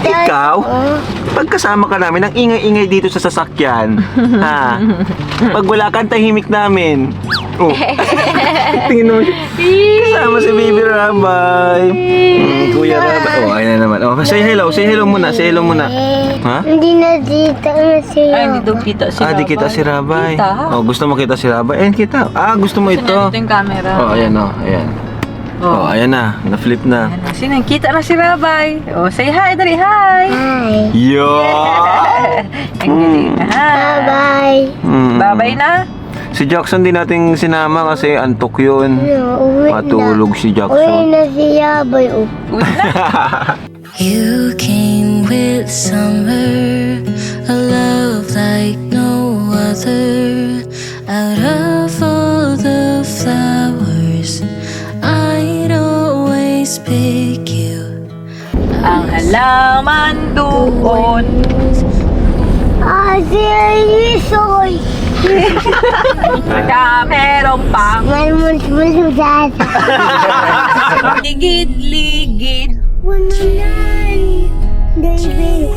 Ikaw? Pagkasama ka namin, ang ingay-ingay dito sa sasakyan. Ha? Pag wala kang tahimik namin. Oh. Tingin mo siya. Kasama si Baby Rabay. Kuya Rabay. Oh, ayan na naman. Oh, say hello. Say hello muna. Say hello muna. Ha? Hindi na dito na siya. Ay, hindi daw kita si Rabay. Di kita si Rabay. Kita? Oh, gusto mo kita si Rabay? Ayan kita. Gusto mo Gusto ito. niya dito yung camera. Oh, ayan oh. Ayan. Oh, ayan na. Na-flip na. Ayan na. Sino? Kita na si Rabay. Oh, say hi, dali, hi. Hi. Yo! Ang galing. Hi. Bye-bye. Bye-bye na. Si Jackson din nating sinama kasi antok yun. Uwi na. Matulog si Uwi Jackson. na siya, boy. Uwi na. You came with summer, a love like no other. Out of all the flowers, I'd always pick you. Ang halaman doon. Siya isoy. Saka merong pang Malmus-musmusasa. ligid-ligid. Wanalay. David.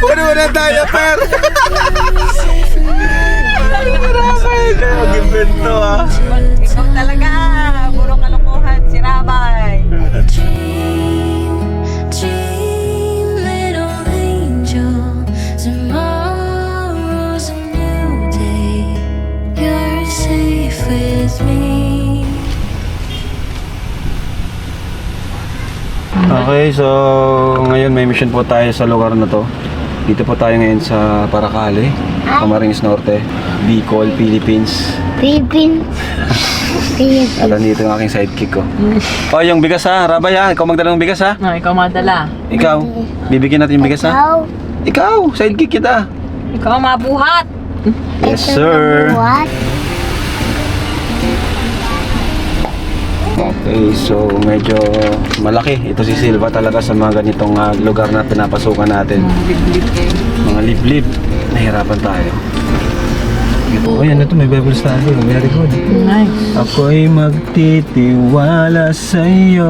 Puro na tayo, per! Mag-invento Ikaw talaga. Puro kalokohan si Rabay. Dream, dream, little angel. Tomorrow's a new day. You're safe with me. Okay, so ngayon may mission po tayo sa lugar na to. Dito po tayo ngayon sa Paracale, Camarines Norte, Bicol, Philippines. Pipin. At nandito yung aking sidekick ko. Oh, yung bigas ha, Rabay ha, ikaw magdala ng bigas ha. No, ikaw madala. Ikaw, bibigyan natin yung bigas ha. Ikaw. Ikaw, sidekick kita. Ikaw ang mabuhat. Yes sir. What? Okay, so medyo malaki. Ito si Silva talaga sa mga ganitong lugar na pinapasukan natin. Liblib kayo. Mga liblib. Nahirapan tayo. Oh, yan ito. May Bible study. Very good. Nice. Ako'y magtitiwala sa'yo.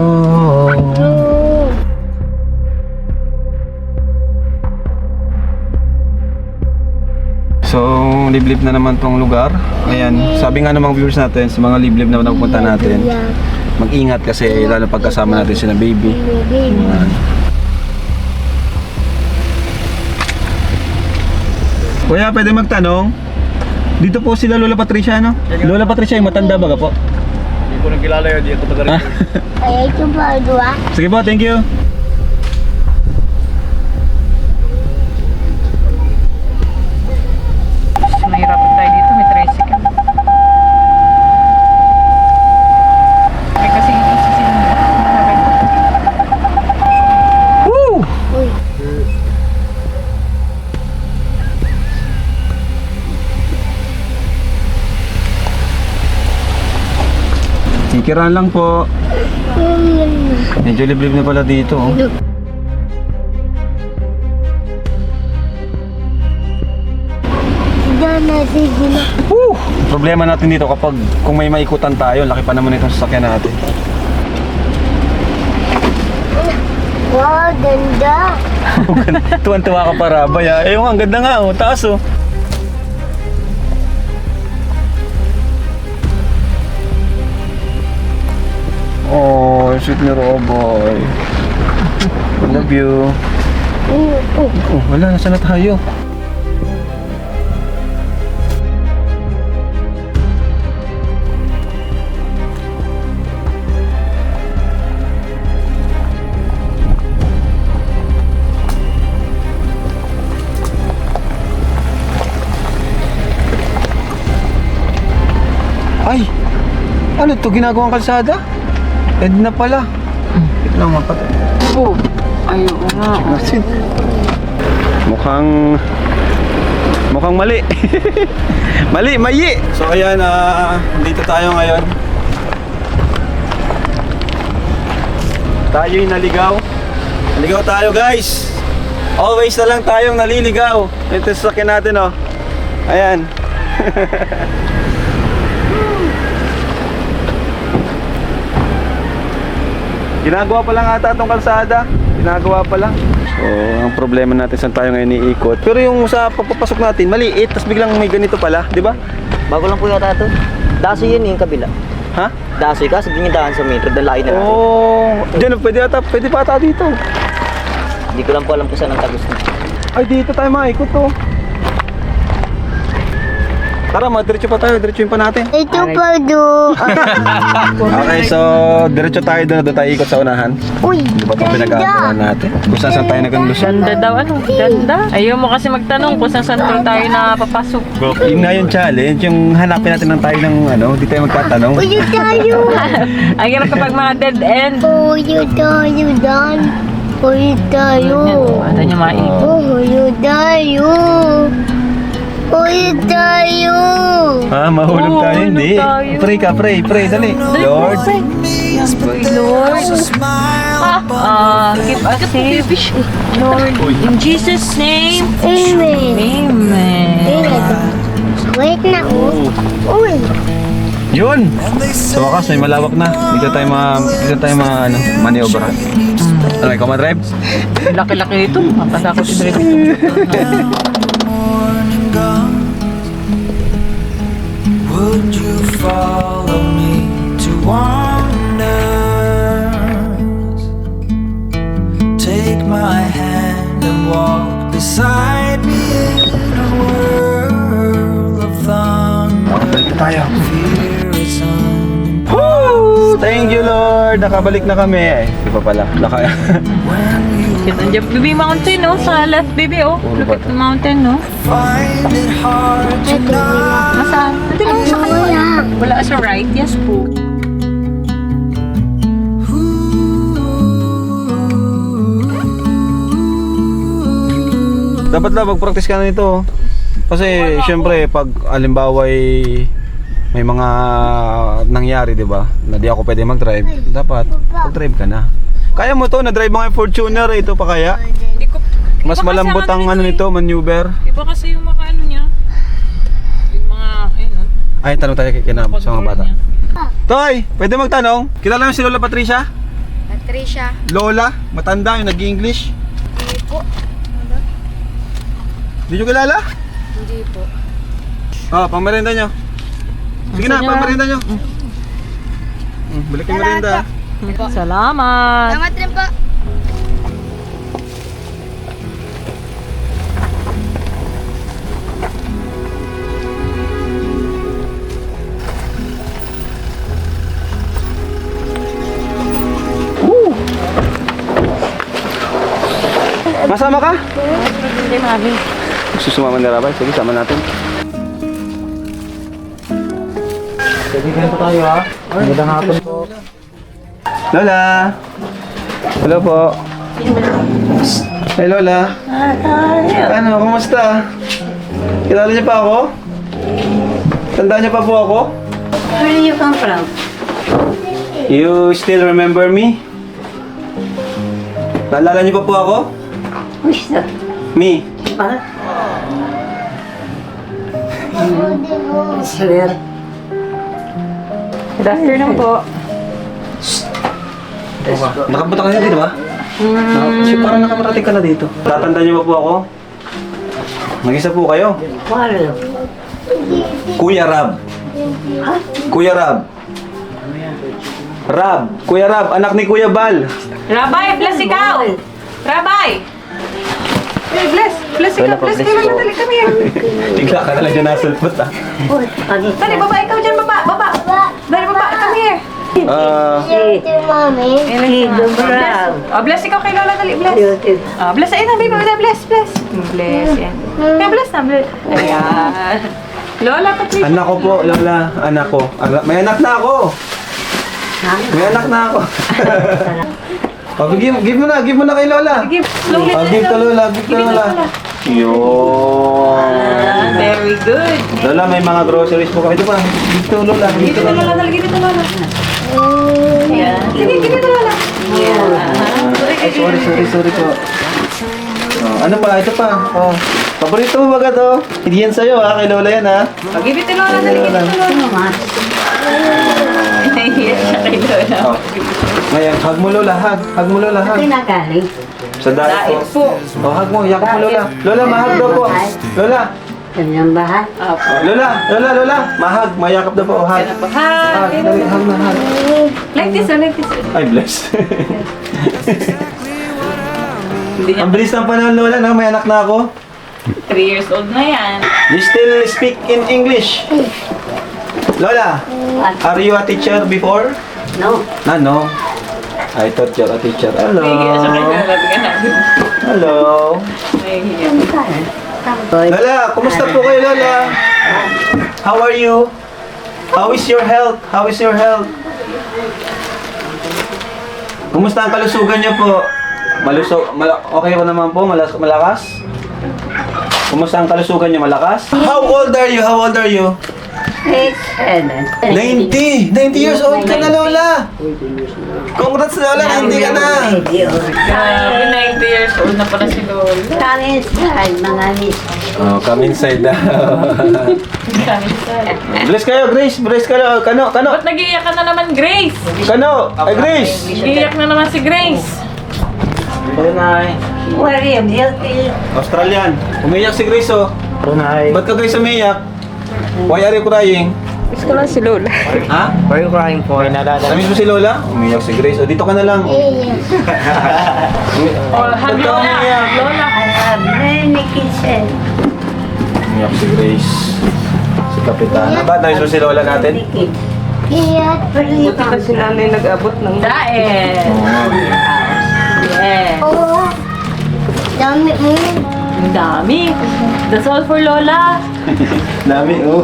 So, liblib na naman tong lugar. Ayan, sabi nga ng mga viewers natin, sa mga liblib na napupunta natin, mag-ingat kasi lalo pagkasama natin sila baby. Ayan. Kuya, pwede magtanong? Dito po sila Lola Patricia, no? Lola Patricia, yung matanda baga po? Hindi ko nang kilala yun, hindi ko taga rin. Ay, ito pa, dua. Sige po, thank you. Mahirapan tayo dito, may tricycle. May kasi ito sa sinunod. Woo! Uy. Sikiran lang po. Medyo liblib na pala dito, oh. Diyan na siguro. Woo! Problema natin dito kapag kung may maikutan tayo, laki pa naman itong sasakyan natin. Wow, ganda. Tuwan-tuwa ka pa, Rabay, ha? Eh, ang ganda nga, oh. Taas, oh. Oh, sweet ni Roboy. I love you. Oh, wala, nasa na tayo? Ay! Ano to? Ginagawang kalsada? Edna pala. Ito lang mapatay. Oh, ayaw nga. Natin. Mukhang mali. Mali. So ayan, dito tayo ngayon. Tayo'y naligaw. Naligaw tayo, guys. Always na lang tayong naliligaw. Ito sa akin natin, oh. Ayan. Ginagawa pa lang ata itong kalsada. Ginagawa pa lang. So, ang problema natin saan tayo ngayon iikot. Pero yung sa pagpapasok natin, maliit. Tapos biglang may ganito pala, di ba? Bago lang po yata ito. Dasi yun yung kabila. Ha? Dasi ka, sabi niya daan sa metro, dalain na natin. Oh, diyan, pwede pa ata dito. Hindi ko lang po alam kung saan ang tagos na. Ay, dito tayo maikot to. Tara, diretso pa tayo. Diretsuin pa natin. Ito pa do. Okay, so diretso tayo doon tayo ikot sa unahan. Uy, Di ba ito pinag-aagawan natin? Kung saan tayo nagkandusan. Ganda daw ano, ganda. Ayaw mo kasi magtanong kung saan tayo na papasok. Yun nga yung challenge, yung hanapin natin ng tayo ng di tayo magtatanong. Uy, tayo. Ang hirap kapag mga dead end. Uy, tayo, Dan. Uy, tayo. Ano niya maikot. Uy, tayo. Uy, tayo. Mahulog Oo, tayo, mahulog hindi. tayo. Pray, dali. Lord, Yes, boy, Lord. Keep us safe. Lord, in Jesus' name. Amen. Amen. Wait na, Uy. yun. Sa wakas, may malawak na. Dito tayo maniobra. Ano, ikaw ma-drive? Laki-laki ito. Matakot si Drake. Would you follow me to wonders? Take my hand and walk beside me in a world of thunder. Tayo. Fear is Woo! Thank you, Lord. Nakabalik na kami. Di pa pala. Kita dyan, baby mountain, no? Sa left, baby, oh. Look at the mountain, no? find it hard to know. Masaan? Ito lang sa kanya. Wala sa right, yes po. Dapat lang mag-practice ka na nito. Kasi syempre pag alimbawa may mga nangyari, 'di ba? Na di ako pwede mag-drive. Dapat mag-drive ka na. Kaya mo to, na-drive mo nga yung Fortuner, ito pa kaya? Hindi ko, Mas malambot ang ano nito, maneuver. iba kasi yung mga ano niya. Yung mga, ayun, no? Ay, tanong tayo sa mga bata. Toy, pwede magtanong? Kilala mo si Lola Patricia? Patricia. Lola, matanda yung nag-English. Hindi po. Hindi nyo kilala? Hindi po. Pang merienda nyo. Sige na, pang merienda nyo. Balik yung merienda. Salamat. Salamat rin po. Masama ka? Hindi, mami. Gusto sumama na Rabay? Sige, sama natin. Sige, ganito tayo ha. Magandang hapon po. Lola! Hello po. Hey Lola. Ano, kumusta? Kilala niyo pa ako? Tandaan niyo pa po ako? Where do you come from? You still remember me? Naalala niyo pa po ako? Me. Good afternoon po. Nakapunta ka na dito ba? Parang nakamarating ka na dito. Tatandaan niyo pa po ako? Mag-isa po kayo? Kuya Rab. Kuya Rab. Kuya Rab, anak ni Kuya Bal. Rabay, bless ikaw! Rabay! Hey, bless ikaw, bless ikaw. Dali, kami yan. Bigla ka na lang dyan nasulpot ah. Dali, baba ikaw dyan, baba. Dali, baba, kami yan. Ito, mami. Bless ikaw kay Lola, dali, bless. Bless, ayun na, baby, bless. Bless, yan. Kaya bless na, bless. Ayan. Lola, Patricia. Anak ko po, Lola. Anak ko. May anak na ako. May anak na ako. Give mo na kay Lola. Give, slowly. Give to Lola, give to Lola. Yun. Very good. Lola, may mga groceries po kami. Ito pa, give to Lola. Give it to Lola, dali, give it to Lola. Ayan. Sige, give it to Lola. Ay, sorry po. Ano pa? Ito pa. Paborito mo ba to? Hindi yan sa'yo ha, kay Lola yan ha. Give it to Lola, dali, give it to Lola. Nahihiya siya kay Lola. Oh. Ngayon, hug mo Lola, hug. Hug mo Lola, hug. Kinagaling. Sa diet Diet po. po. Oh, hug mo, yakap mo Lola. Lola, mahag daw po. Lola. Kanyang bahay. Apo. Lola, mahag, mayakap daw po. Oh, hug. Yan po. Hug, Hi! dali, hug na, hug. Like this, like this. Ay, bless. Hindi niya Ang bilis ng panahon, Lola, no? May anak na ako. 3 years old na yan. You still speak in English? Lola, are you a teacher before? No. No. I thought you're a teacher. Hello. Nahihiya siya kay Lola. Bigyan natin. Hello. Nahihiya. Lola, kumusta po kayo, Lola? How are you? How is your health? How is your health? Kumusta ang kalusugan niyo po? Okay po naman po? Malakas? Kumusta ang kalusugan niyo? Malakas? How old are you? How old are you? 90! 90 years old ka na, Lola! Congrats, Lola! 90 ka na! Grabe, 90 years old na pala si Lola. Kami sa mga miss. Oh, come inside daw. Kami sa... Bless kayo, Grace! Bless kayo! Kano! Ba't nag-iiyak ka na naman, Grace? Kano! Ay, Grace! Iiyak na naman si Grace. Tunay. Where are you, beauty? Australian. Umiyak si Grace, oh. Tunay. Ba't ka Grace umiyak? Why are you crying? Miss ko lang si Lola. Ha? Why are you crying for? Nalala. Namiss mo si Lola? Umiyak si Grace. O, dito ka na lang. Oh, hug Ba't ka Lola. umiyak? Lola. I have many kisses. Umiyak si Grace. Si Kapitana. Ba't namiss mo si Lola natin? Iyat, Buti pa si Lola yung nag-abot ng daet. Yes. Oo. Dami mo. Ang dami. That's all for Lola. Dami, oh.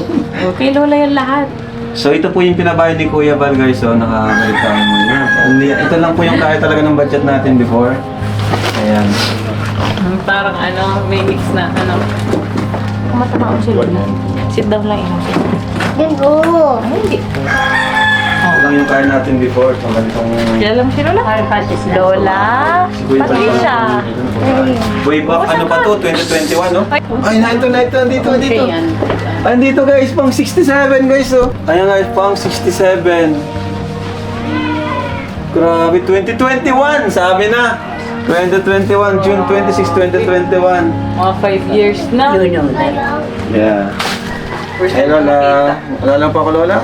Okay, Lola yung lahat. So, ito po yung pinabayad ni Kuya Val, guys. So, nakakabalik tayo mo yun. Ito lang po yung kaya talaga ng budget natin before. Ayan. Parang may mix na Kumatama ko si Lola. Sit down lang yun. Digo. Hindi. Ito lang yung kaya natin before. So, ganitong... Kilala mo si Lola? Lola. Si Kuya Val. Patricia. Way back, ano pa to? 2021, no? Ay, nandito. Andito guys, pang 67 guys, oh. Ayan guys, pang 67. Grabe, 2021, sabi na. 2021, June 26, 2021. Mga 5 years na. You know that. Yeah. First Hey, time Lola. Wala lang pa ako, Lola?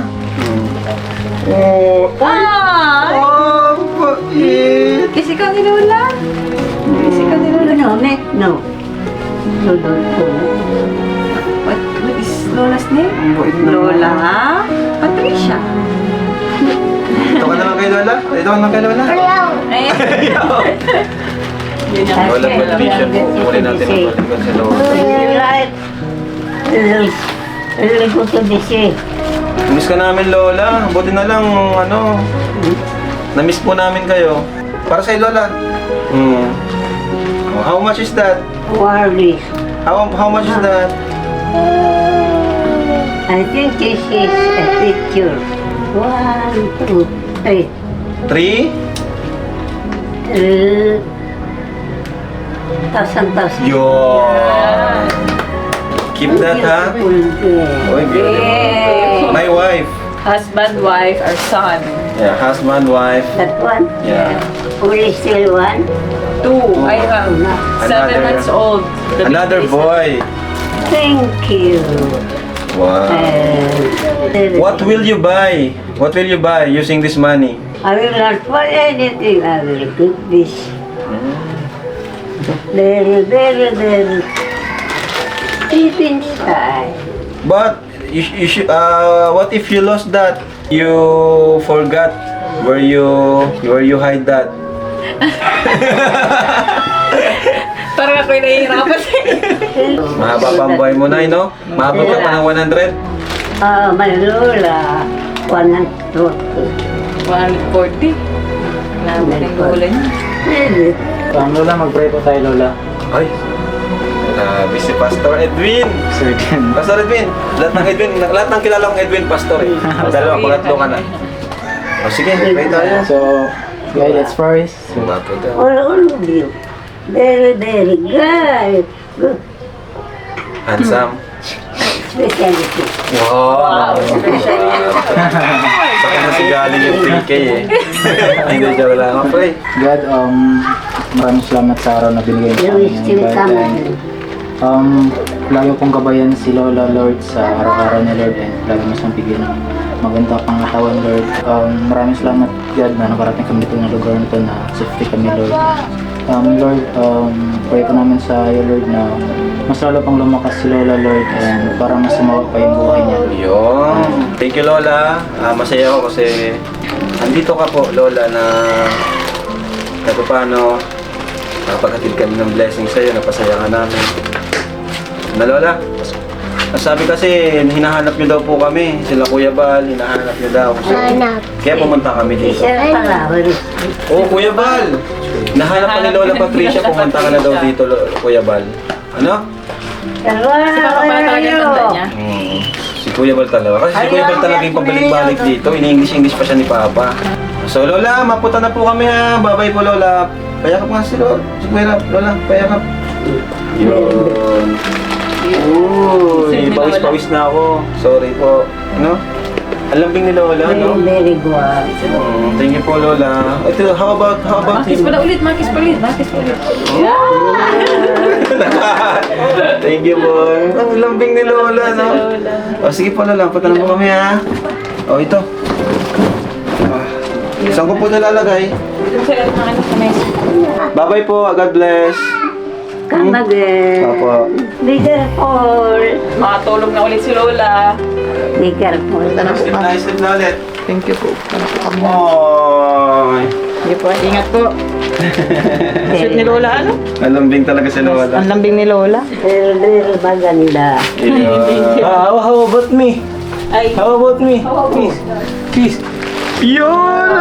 Oh, Ah! oh, bait. Kiss ikaw ni Lola. Kiss ikaw ni Lola. No, no. You don't know. What is Lola's name? Ang bait naman. Lola Patricia. Dito ka na lang kay Lola? Dito ka na lang kay Lola? Ayan. Yun ang Lola Patricia po. Muli natin ang balikan sa Lola. Right. Really good to be safe. Miss ka namin, Lola. Buti na lang, na-miss po namin kayo. Para sa'yo, Lola. Oh, how much is that? Worry. How much is that? I think this is a picture. 1, 2, 3. 3? Thousand. Yun. Keep that, ha? Oy, beautiful. My wife. Husband, wife, or son. Yeah, husband, wife. That one? Yeah. Only still one? 2. I have 7 months old. The Another baby is- boy. Thank you. Wow. What will you buy? What will you buy using this money? I will not buy anything. I will cook this. Very deep inside. But you should. What if you lost that? You forgot where you hide that. Parang ako'y nahihirapan Mahaba pa ang buhay mo na, no? Mahaba pa ng 100. My Lola, 140. 140. Namin ang lola niya. Really? Lola, mag-pray po tayo, Lola. Ay. Grabe si Pastor Edwin. Sir Ken. Pastor Edwin. Lahat ng kilala kong Edwin, Pastor eh. Dalawa, pangatlo ka na. O sige, pray tayo. So, guys, let's pray. All of you. Very good. Good. Handsome. Speciality. Wow. Wow. Saka na si galing yung 3K eh. Hindi siya wala nga pre. God, maraming salamat sa araw na binigay niyo sa amin ng Still birthday. Lagi pong gabayan si Lola, Lord, sa araw-araw niya, Lord, and lagi mo siyang bigyan ng maganda pangatawan, Lord. Maraming salamat, God, na nakarating kami dito ng lugar na ito na safety kami, Lord. Lord, pray po namin sa iyo, Lord, na mas lalo pang lumakas si Lola, Lord, and para mas sumawa pa yung buhay niya, Lord. Yun. Thank you Lola. Masaya ako kasi andito ka po Lola na kahit paano nakapaghatid kami ng blessing sa iyo, napasaya ka namin. Na Lola, sabi kasi hinahanap niyo daw po kami, sila Kuya Bal, hinahanap niyo daw. So, kaya pumunta kami dito. Oh, Kuya Bal! Nahanap ka ni Lola Patricia, pumunta ka na daw dito, Kuya Bal. Ano? Si Papa pala talaga yung tanda niya. Si Kuya Bal talaga. Kasi si Kuya Bal talaga yung pabalik-balik dito. Ini-English pa siya ni Papa. So Lola, mapunta na po kami ha. Bye-bye po Lola. Payakap nga si Lola. Si Kuya Lola, payakap. Yun. Uy, pawis-pawis na ako. Sorry po. Ano? Ang lambing ni Lola, no? Very good. Thank you po Lola. Ito, how about Makis pa na ulit, makis pa ulit, makis pa ulit. Thank you po. Ang lambing ni Lola, no? O, sige po Lola, punta na po kami ha. O, ito. Saan ko po nalalagay? Ito sa ano sa mesa. Bye-bye po, God bless. Come again. Apo. Be careful. Makatulog na ulit si Lola. Be careful. Slip na ulit. Thank you po. Oy. Sige po, ingat po. Sweet ni Lola, ano? Ang lambing talaga si Lola. Ang lambing ni Lola. Very maganda. How about me? Ay, How about me? Peace. Peace. Yun!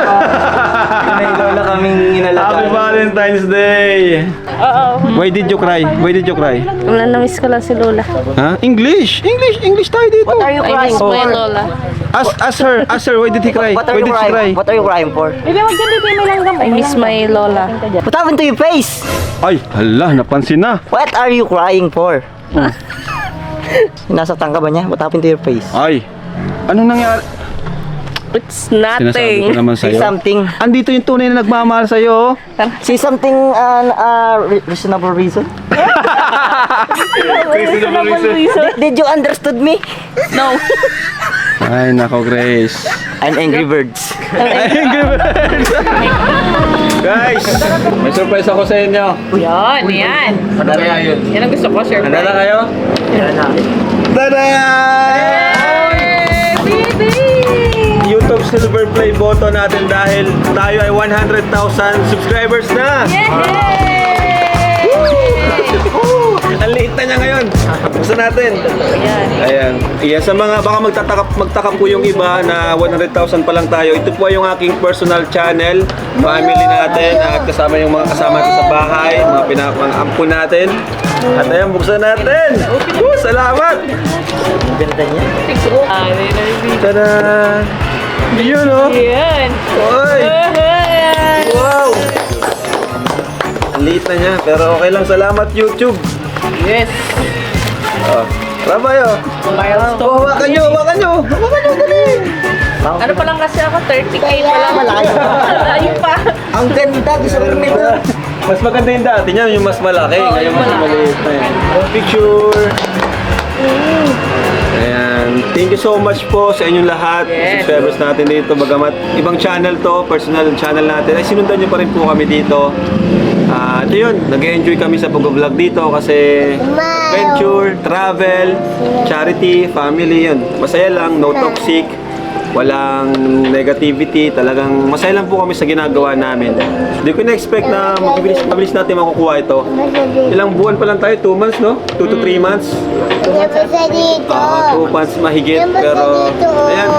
May Lola kaming inalagaan. Happy Valentine's Day! oo. Why did you cry? Why did you cry? Wala na-miss ko lang si Lola. Ha? English! English tayo dito! What are you I crying miss for? my Lola. Ask her, why did he cry? What are Why you did she crying? cry? What are you crying for? Bibi, wag dyan, Bibi, may langgam. I miss my Lola. What happened to your face? Ay, hala, napansin na. What are you crying for? Nasaktan ka ba niya? What happened to your face? Ay, ano nangyari? It's Sinasabi ko naman Say sa'yo. something. Andito yung tunay na nagmamahal sa'yo. Say something reasonable reason. Did you understood me? No. Ay, nako, Grace. I'm Angry Birds. Guys, may surprise ako sa inyo. Yan, yan. Ano kaya yun? Yan ang gusto ko, sure. Handa na kayo? Tada! YouTube Silver Play button natin dahil tayo ay 100,000 subscribers na! Ang liit na niya ngayon. Gusto natin. Ayan. Ayan. Sa mga baka magtakap po yung iba na 100,000 pa lang tayo. Ito po yung aking personal channel. Family natin at kasama yung mga kasama natin sa bahay, mga pinapang-ampun natin. At ayan, buksan natin. Salamat! Ganda niya. Tada! Yun oh! Yan. Oy! Wow! Ang liit na niya, pero okay lang. Salamat YouTube! Yes. Oh. Rabay oh! Hawakan nyo! Hawakan nyo! Hawakan nyo! Dali! Ano pa lang kasi ako, 30k pa lang. Malayo pa. Ang ganda. Gusto ko rin ito. Mas maganda yung dati niya, yung mas malaki. Ngayon mas maliit na yun. Picture! Ayan. Thank you so much po sa inyong lahat. Yes. Subscribers natin dito. Bagamat ibang channel to, personal channel natin. Ay sinundan nyo pa rin po kami dito. Ito yun, nag-enjoy kami sa pag-vlog dito kasi adventure, travel, charity, family yun. Masaya lang, no toxic, walang negativity, talagang masaya lang po kami sa ginagawa namin. Hindi ko na-expect na mabilis natin makukuha ito. Ilang buwan pa lang tayo, 2 months no? 2 to 3 months. 2 months mahigit, pero ayan,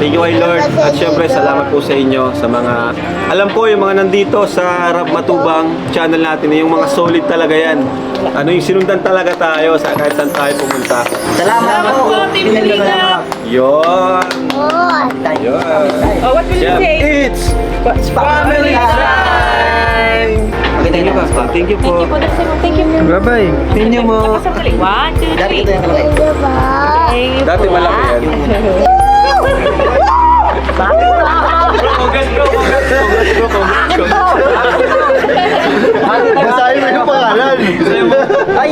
thank you kay Lord. At syempre, salamat po sa inyo, sa mga, alam ko yung mga nandito sa Rab Matubang channel natin, yung mga solid talaga yan. Ano yung sinundan talaga tayo sa kahit saan tayo pumunta. Salamat po. Pinalina. Yun! Yun! Oh, what will you Yeah, say? it's family time! Thank you po. Thank you po. Thank you. Bye-bye. Thank you mo. Nakasabali. 1, 2, 3. Dati malaki yan. Basahin mo yung pangalan. Ay!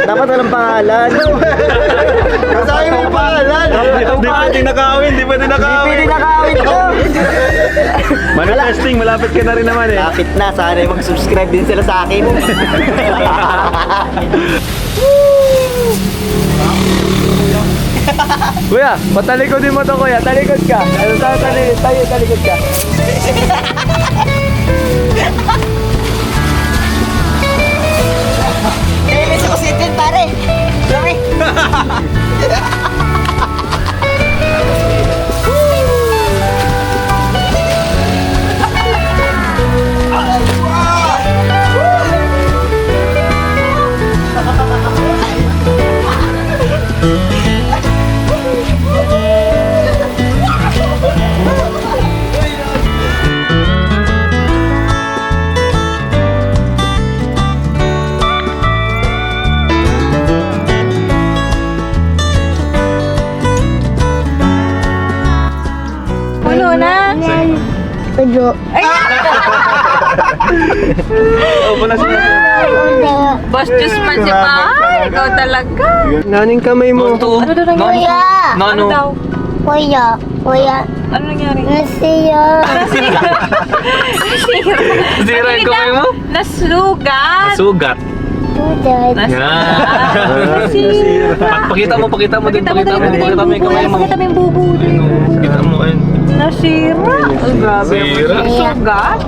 Dapat walang pangalan. Basahin mo yung pangalan. Di pwede nakawin, di pwede nakawin. Pwede nakawin ko. Manifesting, malapit ka na rin naman eh. Lapit na. Sana mag-subscribe din sila sa akin. Kuya, patalikod mo to kuya, talikod ka. Ano sa talikod ka. Ilis ako si Edwin, pare. Sorry. Puno na. Opo na siya. Boss Diyos man si Pai. Ikaw talaga. Naning kamay mo. Ano daw nangyari? Ano daw? Kuya, Ano nangyari? nasiya. Zero yung kamay mo? Nasugat. Sugat. Tudad. Pakita mo din, pakita mo yung kamay mo. Pakita mo yung bubo. Pakita mo ayun. Nasira. Ang grabe. Nasira. Sugat.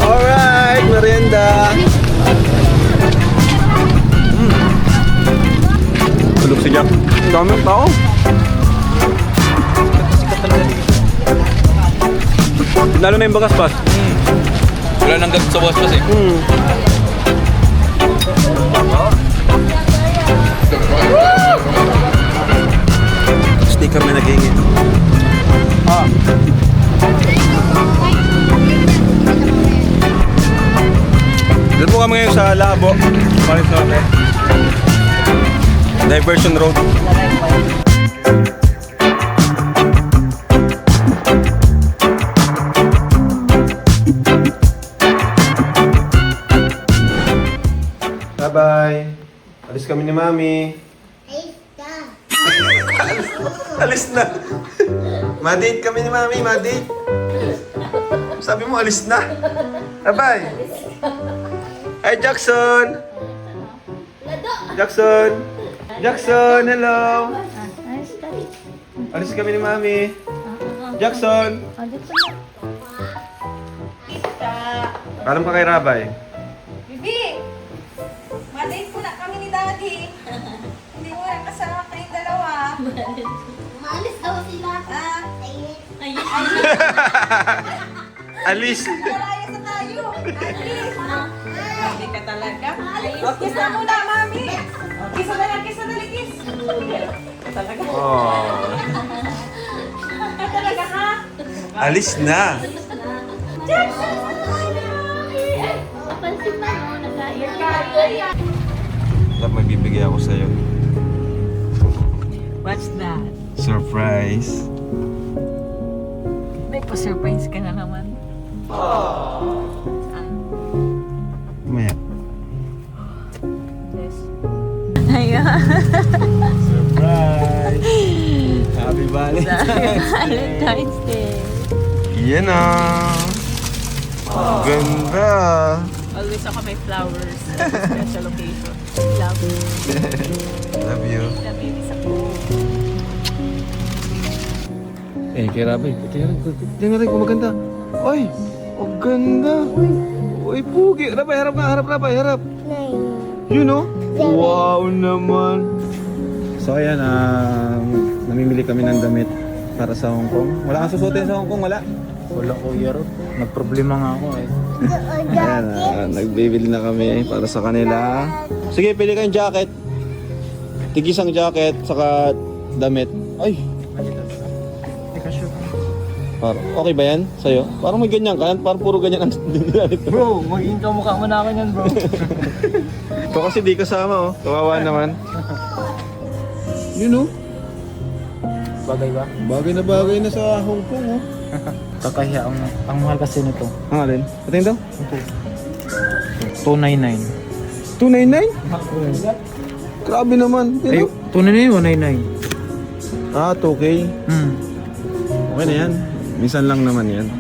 Alright, merienda. Tulog si Jack. Ang daming tao. Lalo na yung bagas pas. Wala nang galit sa bagas pas eh. Sticker na naghingi. Dito po kami ngayon sa Labo. Paris Norte. Diversion Road. Bye-bye. Alis kami ni Mami. Alis na. Ma-date kami ni Mami, ma-date. Sabi mo, alis na. Bye-bye. Hi, Jackson. Jackson. Jackson, hello. Alis kami ni Mami. Jackson. Alam ka kay Rabay. Bibi! Madate po na kami ni Daddy. Hindi mo na kasama kayong dalawa. Maalis daw sila. Alis. Malaya sa tayo. Hindi ka talaga. O, kiss na muna, Mami. Kiss na lang, kiss na dali, kiss. Talaga. Oh. Talaga, ha? Alis na. Dapat may bibigay ako sa'yo. What's that? Surprise. May pa-surprise ka na naman. Maya. Yes. Ayan. Surprise. Happy Valentine's Day. Yan na. Ganda. Always ako may flowers. Special occasion. Love you. Love you. Love you, isa ko. Eh, kay Rabay. Tingnan rin kung maganda. Ay, ang ganda. Uy, pugi. Rabay, harap nga. Harap, Rabay. Harap. You know? Wow naman. So ayan, namimili kami ng damit para sa Hong Kong. Wala kang susutin sa Hong Kong, wala? Wala kuya Rob. Nagproblema nga ako eh. Ayan, nagbibili na kami para sa kanila. Sige, pili kayong jacket. Tigisang jacket, saka damit. Ay! Okay ba yan sa'yo? Parang may ganyan ka, parang puro ganyan ang dinilalik ko. Bro, maging kamukha mo na akin yan, bro. Ito kasi di kasama, oh. Kawawa naman. Yun, oh. Bagay ba? Bagay na sa Hong Kong, oh. Kakahiya ang mahal kasi nito. Ang alin? Patingin daw? 299. 299? Grabe naman. Ay, 299, 199. 2K. Okay na yan. Minsan lang naman yan.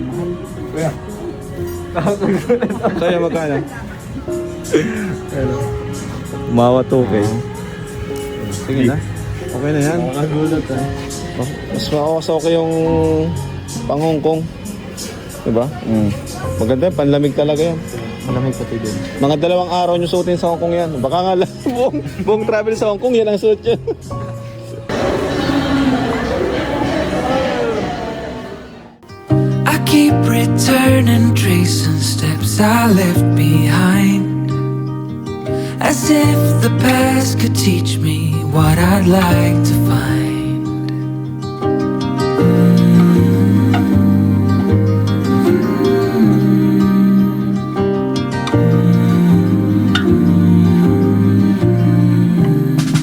Kuya. Sa'yo magkano? Umawa 2K. Sige na. Okay na yan. Nakagulot ah. Mas okay yung pang Hong Kong. Diba? Maganda yan. Panlamig talaga yan. Malamig pati din. Mga 2 araw nyo suotin sa Hong Kong yan. Baka nga lang buong travel sa Hong Kong, yan ang suot yan. I keep returning, tracing steps I left behind, as if the past could teach me what I'd like to find.